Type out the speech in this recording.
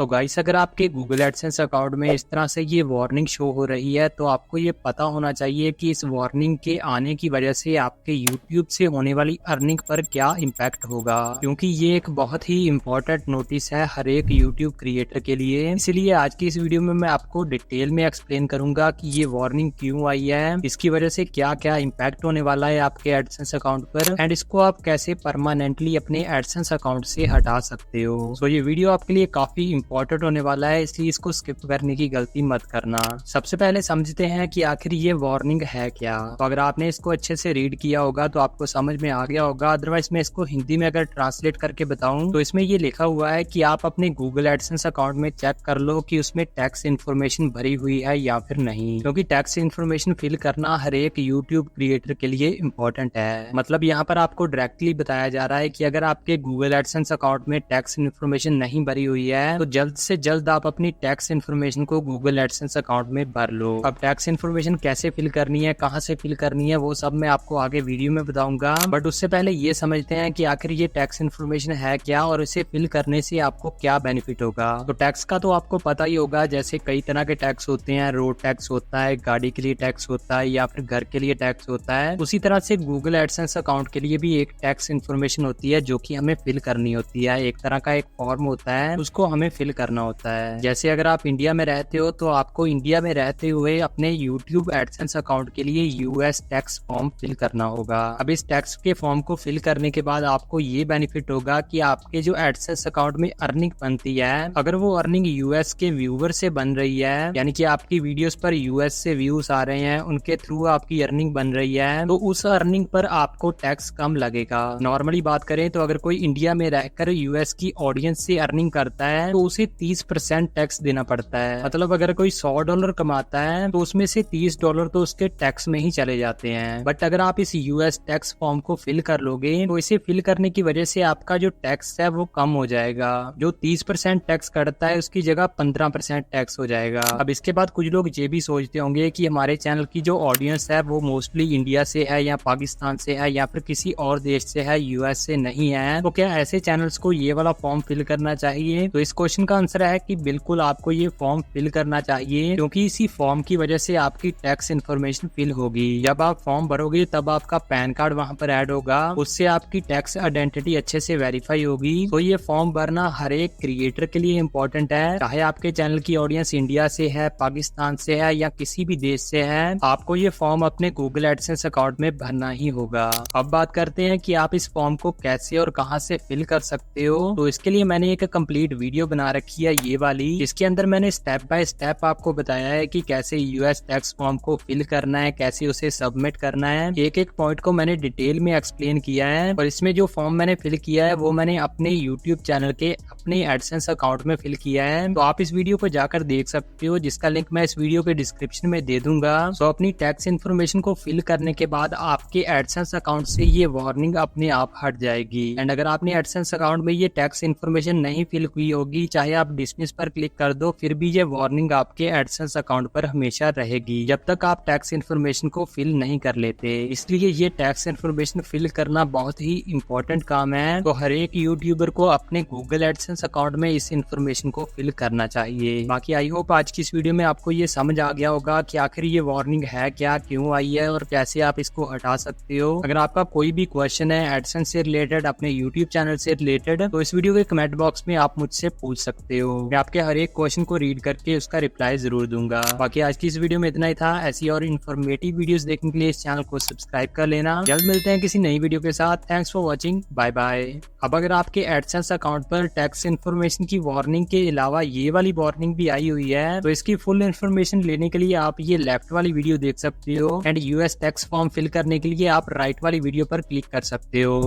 तो गाइस अगर आपके गूगल एडसेंस अकाउंट में इस तरह से ये वार्निंग शो हो रही है तो आपको ये पता होना चाहिए कि इस वार्निंग के आने की वजह से आपके यूट्यूब से होने वाली अर्निंग पर क्या इम्पैक्ट होगा, क्योंकि ये एक बहुत ही इम्पोर्टेंट नोटिस है हर एक यूट्यूब क्रिएटर के लिए। इसलिए आज की इस वीडियो में मैं आपको डिटेल में एक्सप्लेन करूंगा कि ये वार्निंग क्यों आई है, इसकी वजह से क्या क्या इम्पैक्ट होने वाला है आपके एडसेंस अकाउंट पर एंड इसको आप कैसे परमानेंटली अपने एडसेंस अकाउंट से हटा सकते हो। तो ये वीडियो आपके लिए काफी इम्पोर्टेंट होने वाला है, इसलिए इसको स्किप करने की गलती मत करना। सबसे पहले समझते हैं कि आखिर ये वार्निंग है क्या। तो अगर आपने इसको अच्छे से रीड किया होगा तो आपको समझ में आ गया होगा, अदरवाइज मैं इसको हिंदी में अगर ट्रांसलेट करके बताऊं तो इसमें ये लिखा हुआ है कि आप अपने गूगल एडसेंस अकाउंट में चेक कर लो कि उसमें टैक्स इन्फॉर्मेशन भरी हुई है या फिर नहीं, क्योंकि टैक्स इन्फॉर्मेशन फिल करना हर एक यूट्यूब क्रिएटर के लिए इम्पोर्टेंट है। मतलब यहाँ पर आपको डायरेक्टली बताया जा रहा है कि अगर आपके गूगल एडसेंस अकाउंट में टैक्स इन्फॉर्मेशन नहीं भरी हुई है तो जल्द से जल्द आप अपनी टैक्स इन्फॉर्मेशन को गूगल एडसेंस अकाउंट में भर लो। अब टैक्स इन्फॉर्मेशन कैसे फिल करनी है, कहाँ से फिल करनी है, वो सब मैं आपको आगे वीडियो में बताऊंगा, बट उससे पहले ये समझते हैं कि आखिर ये टैक्स इन्फॉर्मेशन है क्या और इसे फिल करने से आपको क्या बेनिफिट होगा। तो टैक्स का तो आपको पता ही होगा, जैसे कई तरह के टैक्स होते हैं, रोड टैक्स होता है, गाड़ी के लिए टैक्स होता है या फिर घर के लिए टैक्स होता है। उसी तरह से गूगल एडसेंस अकाउंट के लिए भी एक टैक्स इन्फॉर्मेशन होती है जो कि हमें फिल करनी होती है। एक तरह का एक फॉर्म होता है, उसको हमें फिल करना होता है। जैसे अगर आप इंडिया में रहते हो तो आपको इंडिया में रहते हुए अपने यूट्यूब एडसेंस अकाउंट के लिए यूएस टैक्स फॉर्म फिल करना होगा। अब इस टैक्स के फॉर्म को फिल करने के बाद आपको ये बेनिफिट होगा कि आपके जो एडसेंस अकाउंट में अर्निंग बनती है, अगर वो अर्निंग यूएस के व्यूवर से बन रही है, यानी कि आपकी वीडियोस पर यूएस से व्यूज आ रहे हैं, उनके थ्रू आपकी अर्निंग बन रही है, तो उस अर्निंग पर आपको टैक्स कम लगेगा। नॉर्मली बात करें तो अगर कोई इंडिया में रहकर यूएस की ऑडियंस से अर्निंग करता है तो उसे 30% टैक्स देना पड़ता है। मतलब अगर कोई $100 कमाता है तो उसमें से $30 तो उसके टैक्स में ही चले जाते हैं। बट अगर आप इस यूएस टैक्स फॉर्म को फिल कर लोगे तो इसे फिल करने की वजह से आपका जो टैक्स है वो कम हो जाएगा। जो 30% टैक्स कटता है उसकी जगह 15% टैक्स हो जाएगा। अब इसके बाद कुछ लोग ये भी सोचते होंगे कि हमारे चैनल की जो ऑडियंस है वो मोस्टली इंडिया से है या पाकिस्तान से है या फिर किसी और देश से है, यूएस से नहीं है, तो क्या ऐसे चैनल्स को ये वाला फॉर्म फिल करना चाहिए? तो इस क्वेश्चन का आंसर है कि बिल्कुल आपको ये फॉर्म फिल करना चाहिए, क्योंकि इसी फॉर्म की वजह से आपकी टैक्स इन्फॉर्मेशन फिल होगी। जब आप फॉर्म भरोगे तब आपका पैन कार्ड वहां पर ऐड होगा, उससे आपकी टैक्स आइडेंटिटी अच्छे से वेरीफाई होगी। तो ये फॉर्म भरना हर एक क्रिएटर के लिए इम्पोर्टेंट है, चाहे आपके चैनल की ऑडियंस इंडिया से है, पाकिस्तान से है या किसी भी देश से है, आपको ये फॉर्म अपने गूगल एडसेंस अकाउंट में भरना ही होगा। अब बात करते हैं कि आप इस फॉर्म को कैसे और कहां से फिल कर सकते हो। तो इसके लिए मैंने एक कंप्लीट वीडियो बना रखी है ये वाली, इसके अंदर मैंने स्टेप बाय स्टेप आपको बताया है कि कैसे यूएस टैक्स फॉर्म को फिल करना है, कैसे उसे सबमिट करना है। एक एक पॉइंट को मैंने डिटेल में एक्सप्लेन किया है और इसमें जो फॉर्म मैंने फिल किया है वो मैंने अपने यूट्यूब चैनल के अपने एडसेंस अकाउंट में फिल किया है। तो आप इस वीडियो को जाकर देख सकते हो, जिसका लिंक मैं इस वीडियो के डिस्क्रिप्शन में दे दूंगा। तो अपनी टैक्स इन्फॉर्मेशन को फिल करने के बाद आपके एडसेंस अकाउंट से ये वार्निंग अपने आप हट जाएगी। एंड अगर आपने एडसेंस अकाउंट में ये टैक्स इन्फॉर्मेशन नहीं फिल हुई होगी, चाहे आप डिसमिस पर क्लिक कर दो, फिर भी ये वार्निंग आपके एडसेंस अकाउंट पर हमेशा रहेगी जब तक आप टैक्स इन्फॉर्मेशन को फिल नहीं कर लेते। इसलिए ये टैक्स इन्फॉर्मेशन फिल करना बहुत ही इम्पोर्टेंट काम है। तो हर एक यूट्यूबर को अपने गूगल एडसेंस अकाउंट में इस इन्फॉर्मेशन को फिल करना चाहिए। बाकी आई होप आज की इस वीडियो में आपको ये समझ आ गया होगा कि आखिर ये वार्निंग है क्या, क्यों आई है और कैसे आप इसको हटा सकते हो। अगर आपका कोई भी क्वेश्चन है एडसेंस से रिलेटेड, अपने यूट्यूब चैनल से रिलेटेड, तो इस वीडियो के कमेंट बॉक्स में आप मुझसे पूछ सकते हो। मैं आपके हर एक क्वेश्चन को रीड करके उसका रिप्लाई जरूर दूंगा। बाकी आज की इस वीडियो में इतना ही था। ऐसी और इन्फॉर्मेटिव वीडियोस देखने के लिए इस चैनल को सब्सक्राइब कर लेना। जल्द मिलते हैं किसी नई वीडियो के साथ। Thanks for watching, bye bye. अब अगर आपके एडसेंस अकाउंट पर टैक्स इन्फॉर्मेशन की वार्निंग के अलावा ये वाली वार्निंग भी आई हुई है, तो इसकी फुल इन्फॉर्मेशन लेने के लिए आप ये लेफ्ट वाली वीडियो देख सकते हो and US tax form fill करने के लिए आप राइट वाली वीडियो पर क्लिक कर सकते हो।